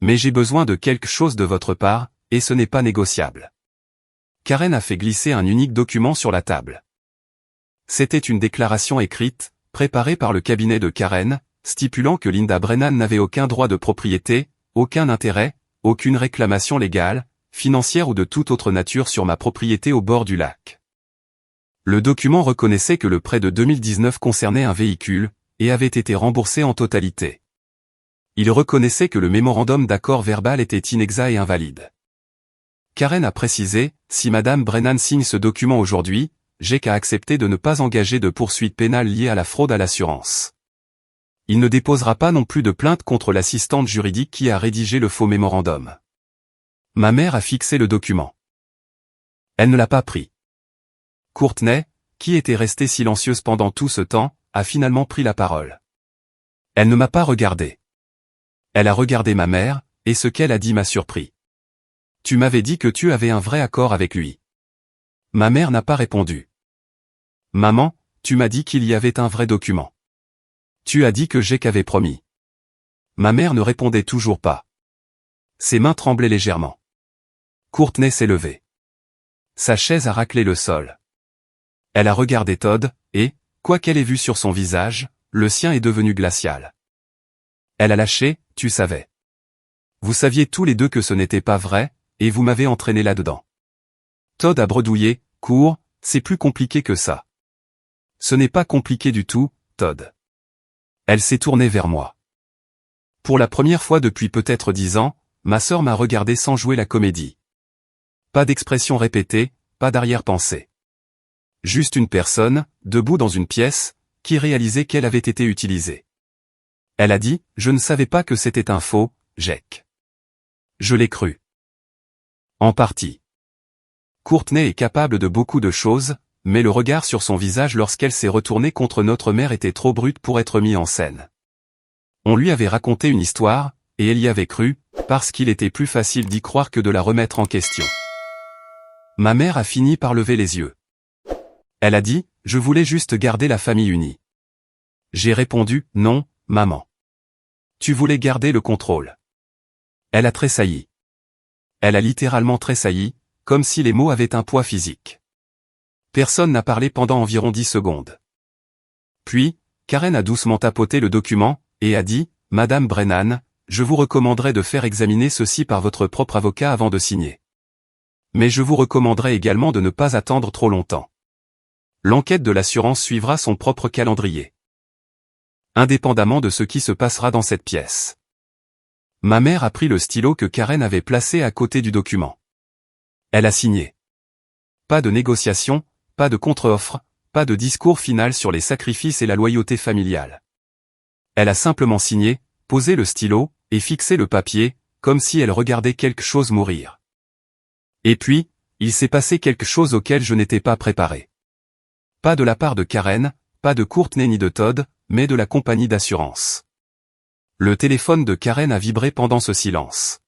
Mais j'ai besoin de quelque chose de votre part, et ce n'est pas négociable. Karen a fait glisser un unique document sur la table. C'était une déclaration écrite, préparée par le cabinet de Karen, stipulant que Linda Brennan n'avait aucun droit de propriété, aucun intérêt, aucune réclamation légale, financière ou de toute autre nature sur ma propriété au bord du lac. Le document reconnaissait que le prêt de 2019 concernait un véhicule, et avait été remboursé en totalité. Il reconnaissait que le mémorandum d'accord verbal était inexact et invalide. Karen a précisé, si Madame Brennan signe ce document aujourd'hui, Jake a accepté de ne pas engager de poursuites pénales liées à la fraude à l'assurance. Il ne déposera pas non plus de plainte contre l'assistante juridique qui a rédigé le faux mémorandum. Ma mère a fixé le document. Elle ne l'a pas pris. Courtney, qui était restée silencieuse pendant tout ce temps, a finalement pris la parole. Elle ne m'a pas regardé. Elle a regardé ma mère, et ce qu'elle a dit m'a surpris. Tu m'avais dit que tu avais un vrai accord avec lui. Ma mère n'a pas répondu. Maman, tu m'as dit qu'il y avait un vrai document. Tu as dit que Jake avait promis. Ma mère ne répondait toujours pas. Ses mains tremblaient légèrement. Courtney s'est levée. Sa chaise a raclé le sol. Elle a regardé Todd, et, quoi qu'elle ait vu sur son visage, le sien est devenu glacial. Elle a lâché, tu savais. Vous saviez tous les deux que ce n'était pas vrai, et vous m'avez entraîné là-dedans. Todd a bredouillé, cours, c'est plus compliqué que ça. Ce n'est pas compliqué du tout, Todd. Elle s'est tournée vers moi. Pour la première fois depuis peut-être 10 ans, ma sœur m'a regardé sans jouer la comédie. Pas d'expression répétée, pas d'arrière-pensée. Juste une personne, debout dans une pièce, qui réalisait qu'elle avait été utilisée. Elle a dit, je ne savais pas que c'était un faux, Jake. Je l'ai cru. En partie. Courtney est capable de beaucoup de choses, mais le regard sur son visage lorsqu'elle s'est retournée contre notre mère était trop brut pour être mis en scène. On lui avait raconté une histoire, et elle y avait cru, parce qu'il était plus facile d'y croire que de la remettre en question. Ma mère a fini par lever les yeux. Elle a dit, « Je voulais juste garder la famille unie. » J'ai répondu, « Non, maman. Tu voulais garder le contrôle. » Elle a tressailli. Elle a littéralement tressailli, comme si les mots avaient un poids physique. Personne n'a parlé pendant environ 10 secondes. Puis, Karen a doucement tapoté le document, et a dit, « Madame Brennan, je vous recommanderais de faire examiner ceci par votre propre avocat avant de signer. Mais je vous recommanderais également de ne pas attendre trop longtemps. L'enquête de l'assurance suivra son propre calendrier. Indépendamment de ce qui se passera dans cette pièce. » Ma mère a pris le stylo que Karen avait placé à côté du document. Elle a signé. Pas de négociation, pas de contre-offre, pas de discours final sur les sacrifices et la loyauté familiale. Elle a simplement signé, posé le stylo, et fixé le papier, comme si elle regardait quelque chose mourir. Et puis, il s'est passé quelque chose auquel je n'étais pas préparé. Pas de la part de Karen, pas de Courtney ni de Todd, mais de la compagnie d'assurance. Le téléphone de Karen a vibré pendant ce silence.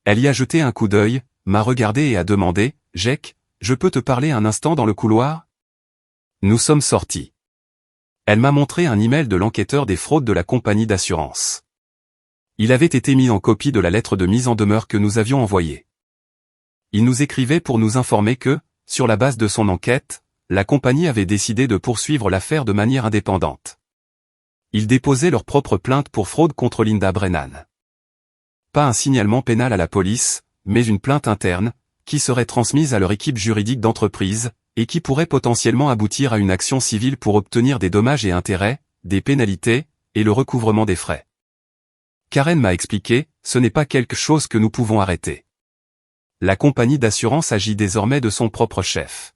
Elle y a jeté un coup d'œil, m'a regardé et a demandé, « Jake, je peux te parler un instant dans le couloir ?» Nous sommes sortis. Elle m'a montré un email de l'enquêteur des fraudes de la compagnie d'assurance. Il avait été mis en copie de la lettre de mise en demeure que nous avions envoyée. Il nous écrivait pour nous informer que, sur la base de son enquête, la compagnie avait décidé de poursuivre l'affaire de manière indépendante. Ils déposaient leur propre plainte pour fraude contre Linda Brennan. Pas un signalement pénal à la police, mais une plainte interne, qui serait transmise à leur équipe juridique d'entreprise, et qui pourrait potentiellement aboutir à une action civile pour obtenir des dommages et intérêts, des pénalités, et le recouvrement des frais. Karen m'a expliqué, ce n'est pas quelque chose que nous pouvons arrêter. La compagnie d'assurance agit désormais de son propre chef.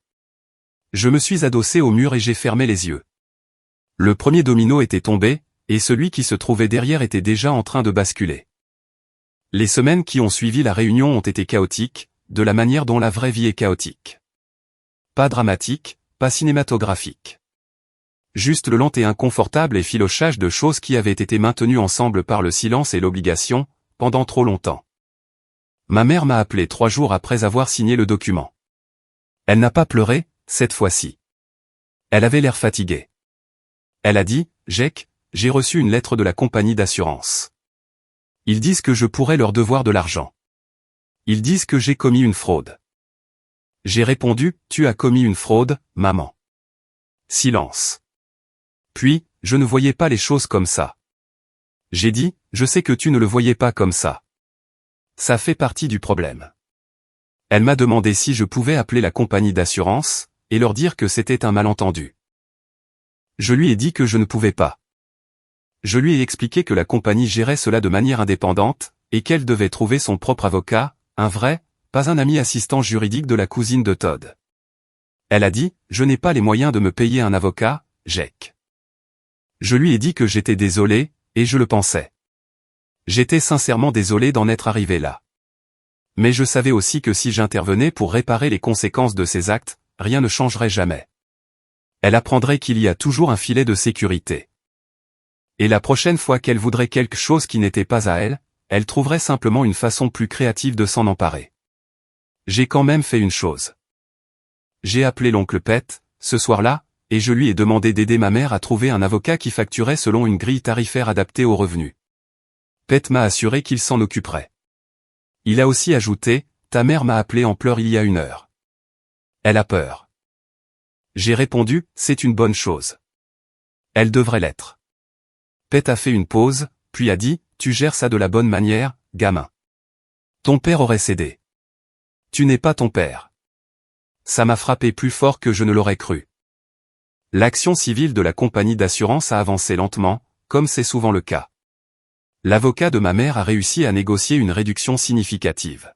Je me suis adossé au mur et j'ai fermé les yeux. Le premier domino était tombé, et celui qui se trouvait derrière était déjà en train de basculer. Les semaines qui ont suivi la réunion ont été chaotiques, de la manière dont la vraie vie est chaotique. Pas dramatique, pas cinématographique. Juste le lent et inconfortable effilochage de choses qui avaient été maintenues ensemble par le silence et l'obligation, pendant trop longtemps. Ma mère m'a appelé 3 jours après avoir signé le document. Elle n'a pas pleuré, cette fois-ci. Elle avait l'air fatiguée. Elle a dit, « Jake, j'ai reçu une lettre de la compagnie d'assurance. Ils disent que je pourrais leur devoir de l'argent. Ils disent que j'ai commis une fraude. » J'ai répondu, « Tu as commis une fraude, maman. » Silence. Puis, je ne voyais pas les choses comme ça. J'ai dit, « Je sais que tu ne le voyais pas comme ça. Ça fait partie du problème. » Elle m'a demandé si je pouvais appeler la compagnie d'assurance, et leur dire que c'était un malentendu. Je lui ai dit que je ne pouvais pas. Je lui ai expliqué que la compagnie gérait cela de manière indépendante, et qu'elle devait trouver son propre avocat, un vrai, pas un ami assistant juridique de la cousine de Todd. Elle a dit, « Je n'ai pas les moyens de me payer un avocat, Jake. » Je lui ai dit que j'étais désolé, et je le pensais. J'étais sincèrement désolé d'en être arrivé là. Mais je savais aussi que si j'intervenais pour réparer les conséquences de ces actes, rien ne changerait jamais. Elle apprendrait qu'il y a toujours un filet de sécurité. Et la prochaine fois qu'elle voudrait quelque chose qui n'était pas à elle, elle trouverait simplement une façon plus créative de s'en emparer. J'ai quand même fait une chose. J'ai appelé l'oncle Pete, ce soir-là, et je lui ai demandé d'aider ma mère à trouver un avocat qui facturait selon une grille tarifaire adaptée aux revenus. Pete m'a assuré qu'il s'en occuperait. Il a aussi ajouté, « Ta mère m'a appelé en pleurs il y a 1 heure. Elle a peur. » J'ai répondu, « C'est une bonne chose. Elle devrait l'être. » Pete a fait une pause, puis a dit, « Tu gères ça de la bonne manière, gamin. Ton père aurait cédé. Tu n'es pas ton père. » Ça m'a frappé plus fort que je ne l'aurais cru. L'action civile de la compagnie d'assurance a avancé lentement, comme c'est souvent le cas. L'avocat de ma mère a réussi à négocier une réduction significative.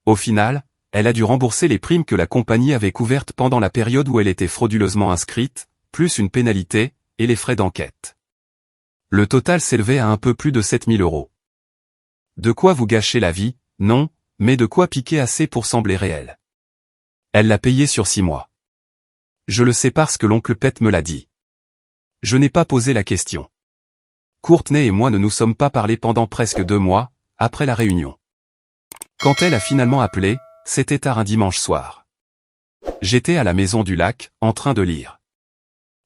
Au final, elle a dû rembourser les primes que la compagnie avait couvertes pendant la période où elle était frauduleusement inscrite, plus une pénalité, et les frais d'enquête. Le total s'élevait à un peu plus de 7 000 €. De quoi vous gâcher la vie, non, mais de quoi piquer assez pour sembler réel. Elle l'a payé sur 6 mois. Je le sais parce que l'oncle Pete me l'a dit. Je n'ai pas posé la question. Courtney et moi ne nous sommes pas parlé pendant presque 2 mois, après la réunion. Quand elle a finalement appelé, c'était tard un dimanche soir. J'étais à la maison du lac, en train de lire.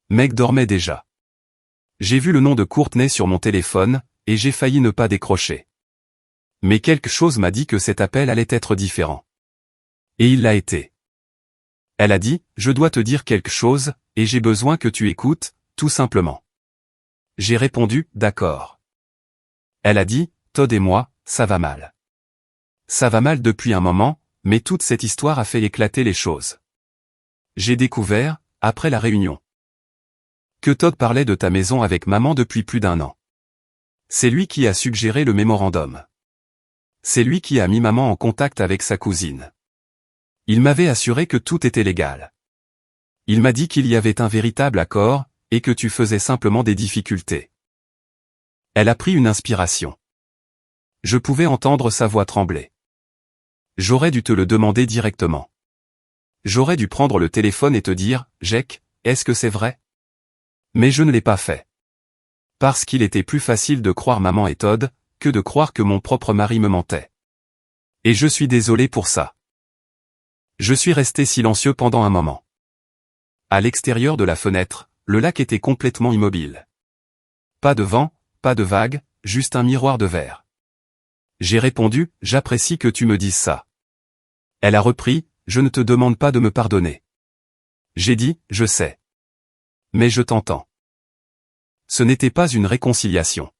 Meg dormait déjà. J'ai vu le nom de Courtney sur mon téléphone, et j'ai failli ne pas décrocher. Mais quelque chose m'a dit que cet appel allait être différent. Et il l'a été. Elle a dit, je dois te dire quelque chose, et j'ai besoin que tu écoutes, tout simplement. J'ai répondu, d'accord. Elle a dit, Todd et moi, ça va mal. Ça va mal depuis un moment, mais toute cette histoire a fait éclater les choses. J'ai découvert, après la réunion, que Todd parlait de ta maison avec maman depuis plus d'1 an. C'est lui qui a suggéré le mémorandum. C'est lui qui a mis maman en contact avec sa cousine. Il m'avait assuré que tout était légal. Il m'a dit qu'il y avait un véritable accord, et que tu faisais simplement des difficultés. Elle a pris une inspiration. Je pouvais entendre sa voix trembler. J'aurais dû te le demander directement. J'aurais dû prendre le téléphone et te dire, Jake, est-ce que c'est vrai? Mais je ne l'ai pas fait. Parce qu'il était plus facile de croire maman et Todd, que de croire que mon propre mari me mentait. Et je suis désolé pour ça. Je suis resté silencieux pendant un moment. À l'extérieur de la fenêtre, le lac était complètement immobile. Pas de vent, pas de vagues, juste un miroir de verre. J'ai répondu, j'apprécie que tu me dises ça. Elle a repris, je ne te demande pas de me pardonner. J'ai dit, je sais. Mais je t'entends. Ce n'était pas une réconciliation.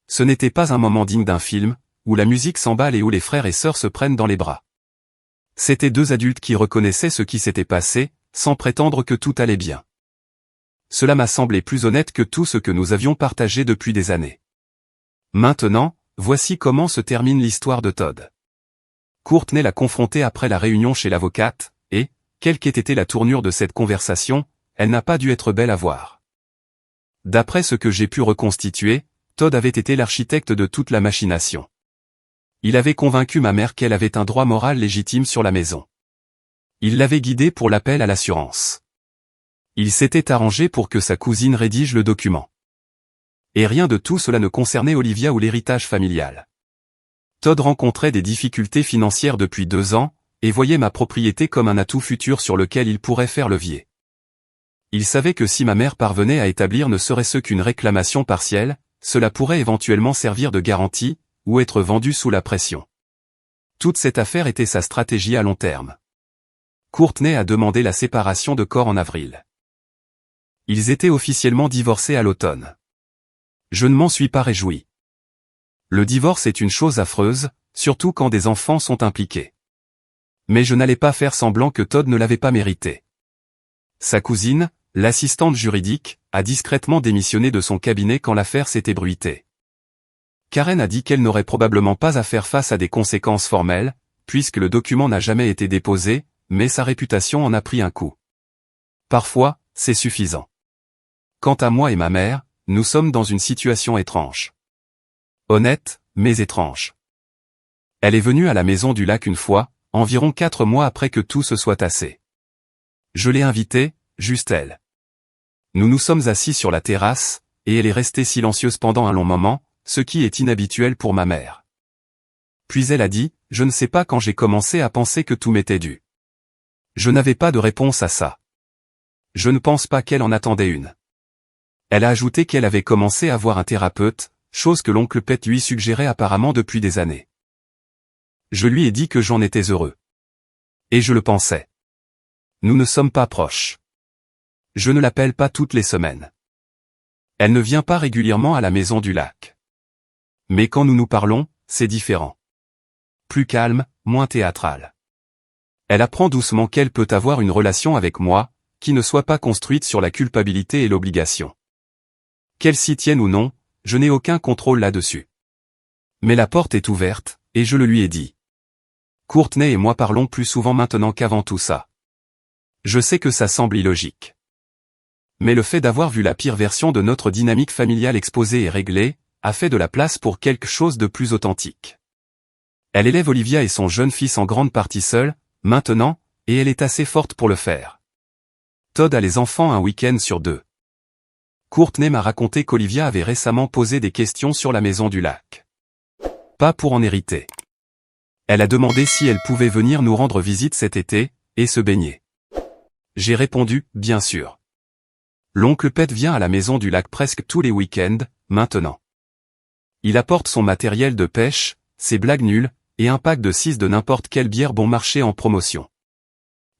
Ce n'était pas un moment digne d'un film, où la musique s'emballe et où les frères et sœurs se prennent dans les bras. C'étaient 2 adultes qui reconnaissaient ce qui s'était passé, sans prétendre que tout allait bien. Cela m'a semblé plus honnête que tout ce que nous avions partagé depuis des années. Maintenant, voici comment se termine l'histoire de Todd. Courtney l'a confronté après la réunion chez l'avocate, et, quelle qu'ait été la tournure de cette conversation, elle n'a pas dû être belle à voir. D'après ce que j'ai pu reconstituer, Todd avait été l'architecte de toute la machination. Il avait convaincu ma mère qu'elle avait un droit moral légitime sur la maison. Il l'avait guidée pour l'appel à l'assurance. Il s'était arrangé pour que sa cousine rédige le document. Et rien de tout cela ne concernait Olivia ou l'héritage familial. Todd rencontrait des difficultés financières depuis 2 ans, et voyait ma propriété comme un atout futur sur lequel il pourrait faire levier. Il savait que si ma mère parvenait à établir ne serait-ce qu'une réclamation partielle, cela pourrait éventuellement servir de garantie, ou être vendu sous la pression. Toute cette affaire était sa stratégie à long terme. Courtney a demandé la séparation de corps en avril. Ils étaient officiellement divorcés à l'automne. Je ne m'en suis pas réjoui. Le divorce est une chose affreuse, surtout quand des enfants sont impliqués. Mais je n'allais pas faire semblant que Todd ne l'avait pas mérité. Sa cousine, l'assistante juridique, a discrètement démissionné de son cabinet quand l'affaire s'est ébruitée. Karen a dit qu'elle n'aurait probablement pas à faire face à des conséquences formelles, puisque le document n'a jamais été déposé, mais sa réputation en a pris un coup. Parfois, c'est suffisant. Quant à moi et ma mère, nous sommes dans une situation étrange. Honnête, mais étrange. Elle est venue à la maison du lac une fois, environ 4 mois après que tout se soit tassé. Je l'ai invitée, juste elle. Nous nous sommes assis sur la terrasse, et elle est restée silencieuse pendant un long moment, ce qui est inhabituel pour ma mère. Puis elle a dit, je ne sais pas quand j'ai commencé à penser que tout m'était dû. Je n'avais pas de réponse à ça. Je ne pense pas qu'elle en attendait une. Elle a ajouté qu'elle avait commencé à voir un thérapeute, chose que l'oncle Pet lui suggérait apparemment depuis des années. Je lui ai dit que j'en étais heureux. Et je le pensais. Nous ne sommes pas proches. Je ne l'appelle pas toutes les semaines. Elle ne vient pas régulièrement à la maison du lac. Mais quand nous nous parlons, c'est différent. Plus calme, moins théâtral. Elle apprend doucement qu'elle peut avoir une relation avec moi, qui ne soit pas construite sur la culpabilité et l'obligation. Qu'elle s'y tienne ou non, je n'ai aucun contrôle là-dessus. Mais la porte est ouverte, et je le lui ai dit. Courtney et moi parlons plus souvent maintenant qu'avant tout ça. Je sais que ça semble illogique. Mais le fait d'avoir vu la pire version de notre dynamique familiale exposée et réglée, a fait de la place pour quelque chose de plus authentique. Elle élève Olivia et son jeune fils en grande partie seule, maintenant, et elle est assez forte pour le faire. Todd a les enfants un week-end sur 2. Courtney m'a raconté qu'Olivia avait récemment posé des questions sur la maison du lac. Pas pour en hériter. Elle a demandé si elle pouvait venir nous rendre visite cet été, et se baigner. J'ai répondu, bien sûr. L'oncle Pet vient à la maison du lac presque tous les week-ends, maintenant. Il apporte son matériel de pêche, ses blagues nulles, et un pack de 6 de n'importe quelle bière bon marché en promotion.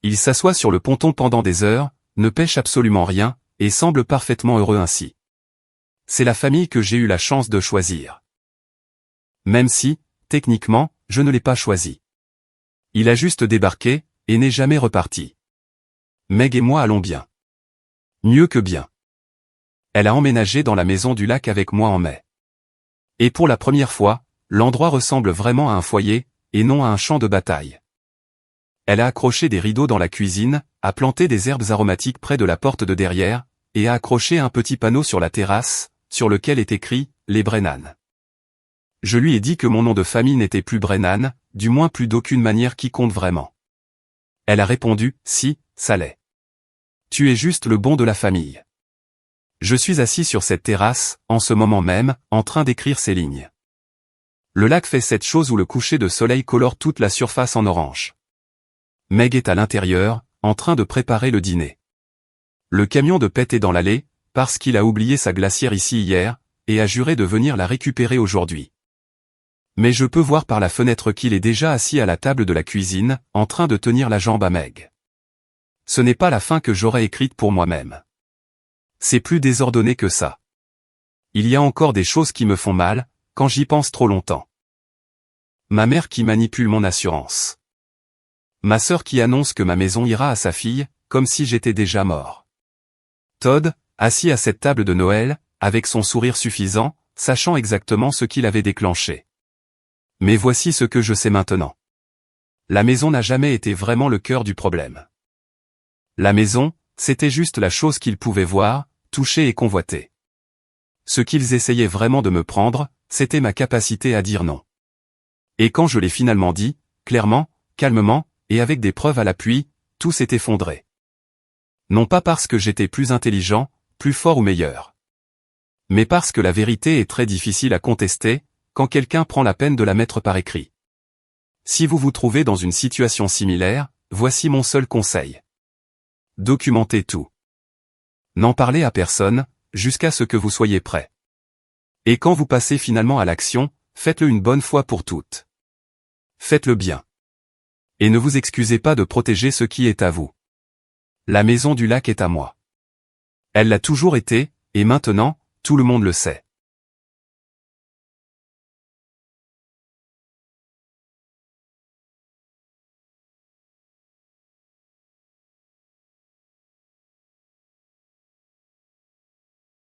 Il s'assoit sur le ponton pendant des heures, ne pêche absolument rien, et semble parfaitement heureux ainsi. C'est la famille que j'ai eu la chance de choisir. Même si, techniquement, je ne l'ai pas choisi. Il a juste débarqué, et n'est jamais reparti. Meg et moi allons bien. Mieux que bien. Elle a emménagé dans la maison du lac avec moi en mai. Et pour la première fois, l'endroit ressemble vraiment à un foyer, et non à un champ de bataille. Elle a accroché des rideaux dans la cuisine, a planté des herbes aromatiques près de la porte de derrière, et a accroché un petit panneau sur la terrasse, sur lequel est écrit « Les Brennan ». Je lui ai dit que mon nom de famille n'était plus Brennan, du moins plus d'aucune manière qui compte vraiment. Elle a répondu « Si, ça l'est. Tu es juste le bon de la famille. » Je suis assis sur cette terrasse, en ce moment même, en train d'écrire ces lignes. Le lac fait cette chose où le coucher de soleil colore toute la surface en orange. Meg est à l'intérieur, en train de préparer le dîner. Le camion de Pet est dans l'allée, parce qu'il a oublié sa glacière ici hier, et a juré de venir la récupérer aujourd'hui. Mais je peux voir par la fenêtre qu'il est déjà assis à la table de la cuisine, en train de tenir la jambe à Meg. Ce n'est pas la fin que j'aurais écrite pour moi-même. C'est plus désordonné que ça. Il y a encore des choses qui me font mal, quand j'y pense trop longtemps. Ma mère qui manipule mon assurance. Ma sœur qui annonce que ma maison ira à sa fille, comme si j'étais déjà mort. Todd, assis à cette table de Noël, avec son sourire suffisant, sachant exactement ce qu'il avait déclenché. Mais voici ce que je sais maintenant. La maison n'a jamais été vraiment le cœur du problème. La maison, c'était juste la chose qu'ils pouvaient voir, toucher et convoiter. Ce qu'ils essayaient vraiment de me prendre, c'était ma capacité à dire non. Et quand je l'ai finalement dit, clairement, calmement, et avec des preuves à l'appui, tout s'est effondré. Non pas parce que j'étais plus intelligent, plus fort ou meilleur. Mais parce que la vérité est très difficile à contester, quand quelqu'un prend la peine de la mettre par écrit. Si vous vous trouvez dans une situation similaire, voici mon seul conseil. Documentez tout. N'en parlez à personne, jusqu'à ce que vous soyez prêt. Et quand vous passez finalement à l'action, faites-le une bonne fois pour toutes. Faites-le bien. Et ne vous excusez pas de protéger ce qui est à vous. La maison du lac est à moi. Elle l'a toujours été, et maintenant, tout le monde le sait.